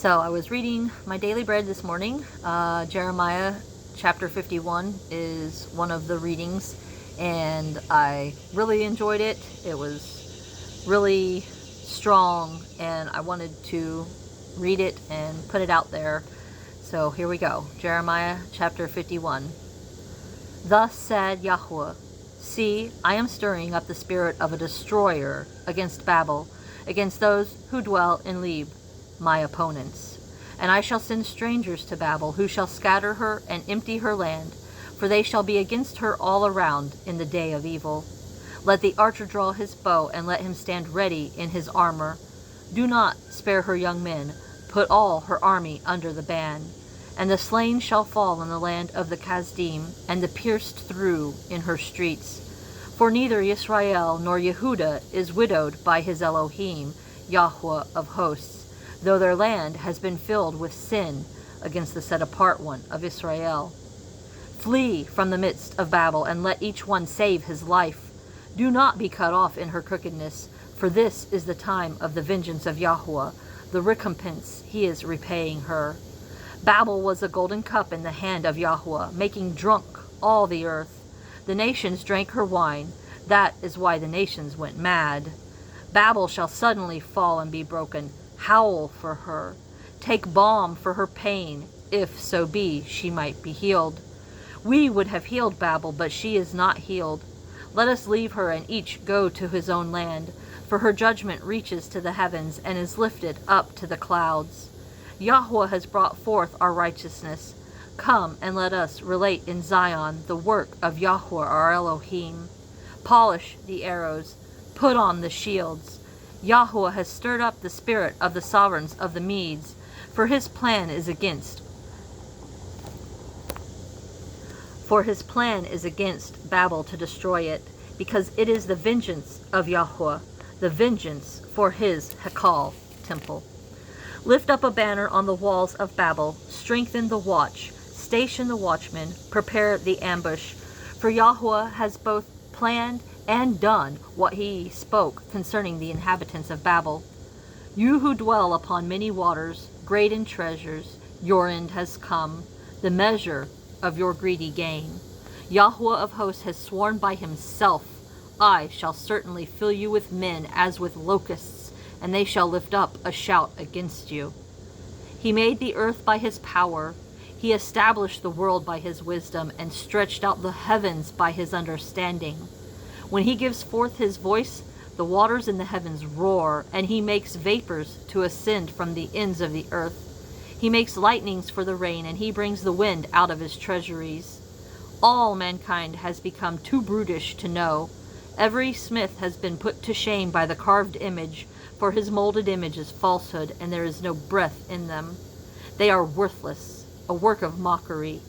So I was reading my daily bread this morning. Jeremiah chapter 51 is one of the readings, and I really enjoyed it. It was really strong, and I wanted to read it and put it out there. So here we go. Jeremiah chapter 51. Thus said Yahweh, see, I am stirring up the spirit of a destroyer against Babel, against those who dwell in Leb, my opponents. And I shall send strangers to Babel, who shall scatter her and empty her land, for they shall be against her all around in the day of evil. Let the archer draw his bow, and let him stand ready in his armor. Do not spare her young men, put all her army under the ban. And the slain shall fall in the land of the Kasdim, and the pierced through in her streets. For neither Israel nor Yehudah is widowed by his Elohim, Yahweh of hosts, though their land has been filled with sin against the set-apart one of Israel. Flee from the midst of Babel, and let each one save his life. Do not be cut off in her crookedness, for this is the time of the vengeance of Yahweh, the recompense he is repaying her. Babel was a golden cup in the hand of Yahweh, making drunk all the earth. The nations drank her wine. That is why the nations went mad. Babel shall suddenly fall and be broken. Howl for her. Take balm for her pain, if so be she might be healed. We would have healed Babel, but she is not healed. Let us leave her, and each go to his own land, for her judgment reaches to the heavens and is lifted up to the clouds. Yahweh has brought forth our righteousness. Come and let us relate in Zion the work of Yahweh our Elohim. Polish the arrows, put on the shields. Yahweh has stirred up the spirit of the sovereigns of the Medes, for his plan is against Babel to destroy it, because it is the vengeance of Yahweh, the vengeance for his Hekal temple. Lift up a banner on the walls of Babel, strengthen the watch, station the watchmen, prepare the ambush. For Yahweh has both planned and done what he spoke concerning the inhabitants of Babel. You who dwell upon many waters, great in treasures, your end has come, the measure of your greedy gain. Yahweh of hosts has sworn by himself, I shall certainly fill you with men as with locusts, and they shall lift up a shout against you. He made the earth by his power. He established the world by his wisdom, and stretched out the heavens by his understanding. When he gives forth his voice, the waters in the heavens roar, and he makes vapors to ascend from the ends of the earth. He makes lightnings for the rain, and he brings the wind out of his treasuries. All mankind has become too brutish to know. Every smith has been put to shame by the carved image, for his molded image is falsehood, and there is no breath in them. They are worthless, a work of mockery.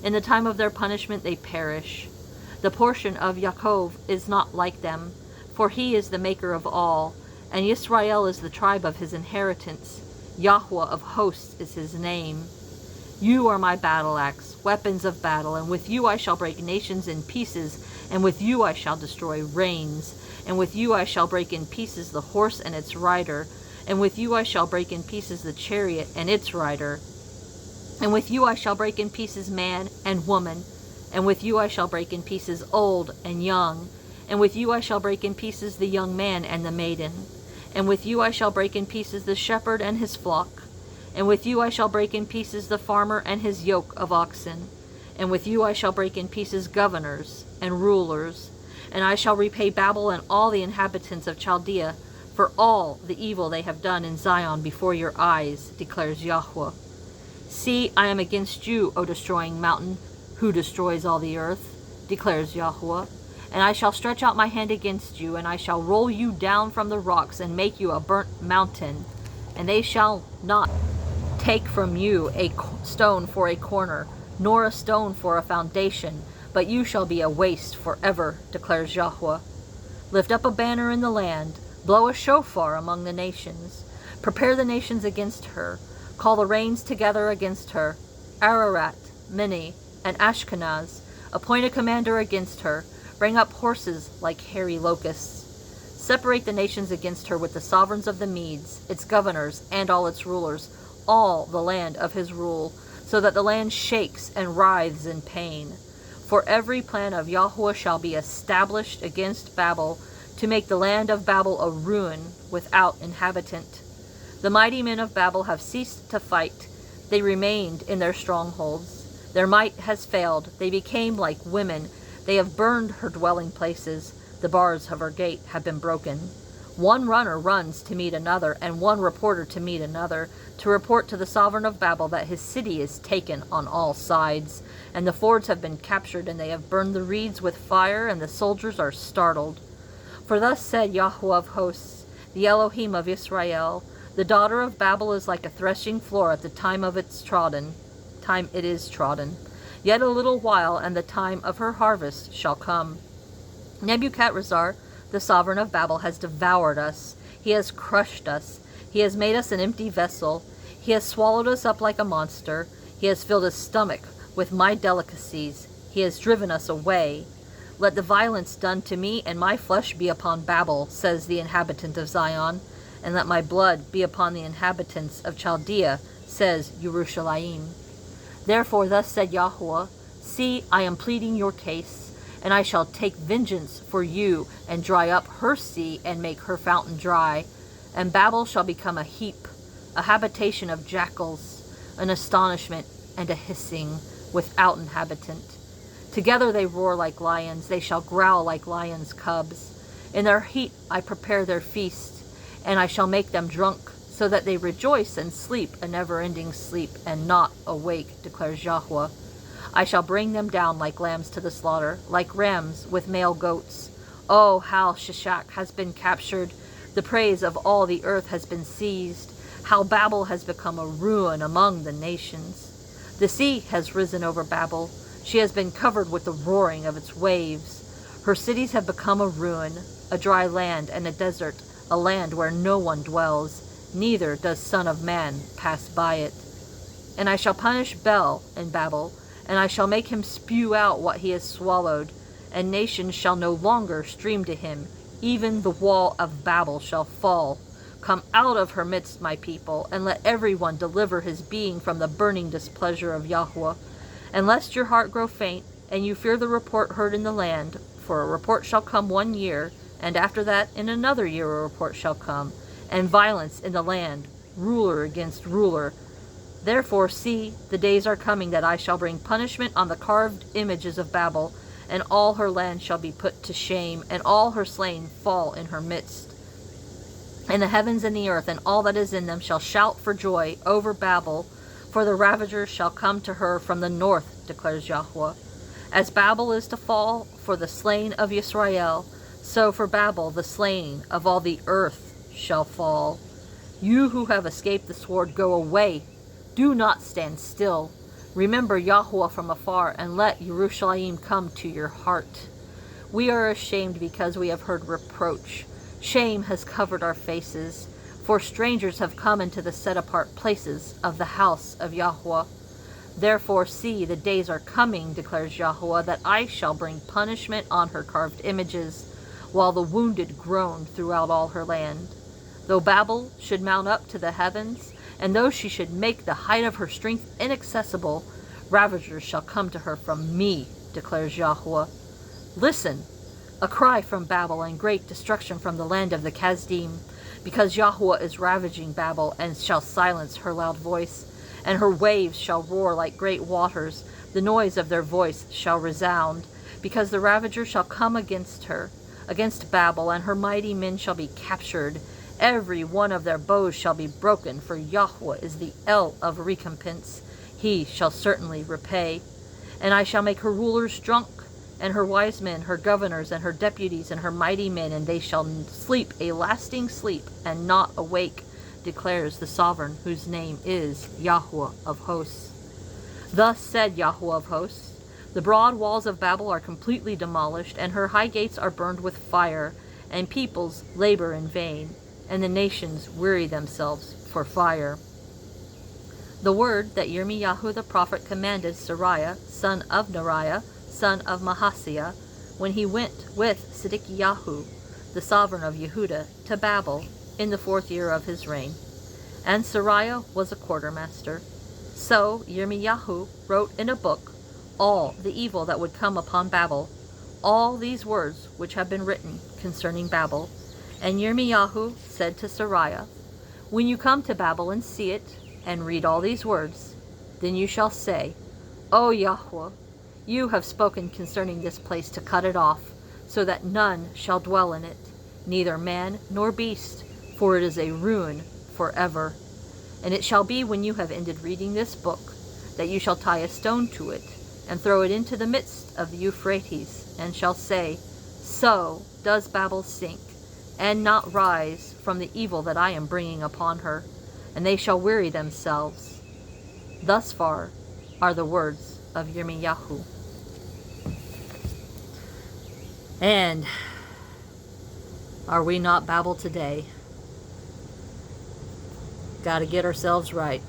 In the time of their punishment they perish. The portion of Yaakov is not like them, for he is the maker of all, and Israel is the tribe of his inheritance. Yahweh of hosts is his name. You are my battle axe, weapons of battle, and with you I shall break nations in pieces, and with you I shall destroy reigns. And with you I shall break in pieces the horse and its rider, and with you I shall break in pieces the chariot and its rider. And with you I shall break in pieces man and woman, and with you I shall break in pieces old and young, and with you I shall break in pieces the young man and the maiden. And with you I shall break in pieces the shepherd and his flock, and with you I shall break in pieces the farmer and his yoke of oxen, and with you I shall break in pieces governors and rulers. And I shall repay Babel and all the inhabitants of Chaldea for all the evil they have done in Zion before your eyes, declares Yahweh. See, I am against you, O destroying mountain, who destroys all the earth, declares Yahweh. And I shall stretch out my hand against you, and I shall roll you down from the rocks and make you a burnt mountain. And they shall not take from you a stone for a corner, nor a stone for a foundation, but you shall be a waste forever, declares Yahweh. Lift up a banner in the land, blow a shofar among the nations. Prepare the nations against her, call the reigns together against her. Ararat, Mini, and Ashkenaz, appoint a commander against her. Bring up horses like hairy locusts. Separate the nations against her with the sovereigns of the Medes, its governors, and all its rulers, all the land of his rule, so that the land shakes and writhes in pain. For every plan of Yahweh shall be established against Babel, to make the land of Babel a ruin without inhabitant. The mighty men of Babel have ceased to fight. They remained in their strongholds. Their might has failed. They became like women. They have burned her dwelling places. The bars of her gate have been broken. One runner runs to meet another, and one reporter to meet another, to report to the sovereign of Babel that his city is taken on all sides, and the fords have been captured, and they have burned the reeds with fire, and the soldiers are startled. For thus said Yahweh of hosts, the Elohim of Israel, the daughter of Babel is like a threshing floor at the time it is trodden. Yet a little while, and the time of her harvest shall come. Nebuchadrezzar, the sovereign of Babel, has devoured us. He has crushed us. He has made us an empty vessel. He has swallowed us up like a monster. He has filled his stomach with my delicacies. He has driven us away. Let the violence done to me and my flesh be upon Babel, says the inhabitant of Zion, and let my blood be upon the inhabitants of Chaldea, says Yerushalayim. Therefore thus said Yahweh, see, I am pleading your case, and I shall take vengeance for you, and dry up her sea, and make her fountain dry. And Babel shall become a heap, a habitation of jackals, an astonishment and a hissing, without inhabitant. Together they roar like lions, they shall growl like lions' cubs. In their heat I prepare their feast, and I shall make them drunk, so that they rejoice and sleep a never-ending sleep, and not awake, declares Yahweh. I shall bring them down like lambs to the slaughter, like rams with male goats. Oh, how Shishak has been captured, the praise of all the earth has been seized, how Babel has become a ruin among the nations. The sea has risen over Babel. She has been covered with the roaring of its waves. Her cities have become a ruin, a dry land and a desert, a land where no one dwells, neither does Son of Man pass by it. And I shall punish Bel in Babel, and I shall make him spew out what he has swallowed, and nations shall no longer stream to him. Even the wall of Babel shall fall. Come out of her midst, my people, and let everyone deliver his being from the burning displeasure of Yahweh. And lest your heart grow faint, and you fear the report heard in the land, for a report shall come 1 year, and after that in another year a report shall come, and violence in the land, ruler against ruler. Therefore, see, the days are coming that I shall bring punishment on the carved images of Babel, and all her land shall be put to shame, and all her slain fall in her midst. And the heavens and the earth and all that is in them shall shout for joy over Babel, for the ravagers shall come to her from the north, declares Yahweh. As Babel is to fall for the slain of Israel, so for Babel the slain of all the earth shall fall. You who have escaped the sword, go away. Do not stand still. Remember Yahweh from afar, and let Yerushalayim come to your heart. We are ashamed because we have heard reproach. Shame has covered our faces, for strangers have come into the set-apart places of the house of Yahweh. Therefore, see, the days are coming, declares Yahweh, that I shall bring punishment on her carved images, while the wounded groan throughout all her land. Though Babel should mount up to the heavens, and though she should make the height of her strength inaccessible, ravagers shall come to her from me, declares Yahweh. Listen, a cry from Babel, and great destruction from the land of the Kasdim, because Yahweh is ravaging Babel, and shall silence her loud voice, and her waves shall roar like great waters. The noise of their voice shall resound, because the ravager shall come against her, against Babel, and her mighty men shall be captured. Every one of their bows shall be broken, for Yahweh is the El of recompense. He shall certainly repay. And I shall make her rulers drunk, and her wise men, her governors, and her deputies, and her mighty men, and they shall sleep a lasting sleep, and not awake, declares the sovereign, whose name is Yahweh of hosts. Thus said Yahweh of hosts, the broad walls of Babel are completely demolished, and her high gates are burned with fire, and peoples labor in vain, and the nations weary themselves for fire. The word that Yirmiyahu the prophet commanded Sariah, son of Neriah, son of Mahasiah, when he went with Sidkiyahu, the sovereign of Yehudah, to Babel, in the 4th year of his reign. and Sariah was a quartermaster. So Yirmiyahu wrote in a book all the evil that would come upon Babel, all these words which have been written concerning Babel. And Yirmiyahu said to Sariah, when you come to Babel and see it, and read all these words, then you shall say, O Yahweh, you have spoken concerning this place to cut it off, so that none shall dwell in it, neither man nor beast, for it is a ruin forever. And it shall be when you have ended reading this book, that you shall tie a stone to it, and throw it into the midst of the Euphrates, and shall say, so does Babel sink, and not rise from the evil that I am bringing upon her, and they shall weary themselves. Thus far are the words of Yirmiyahu. And are we not Babel today? Got to get ourselves right.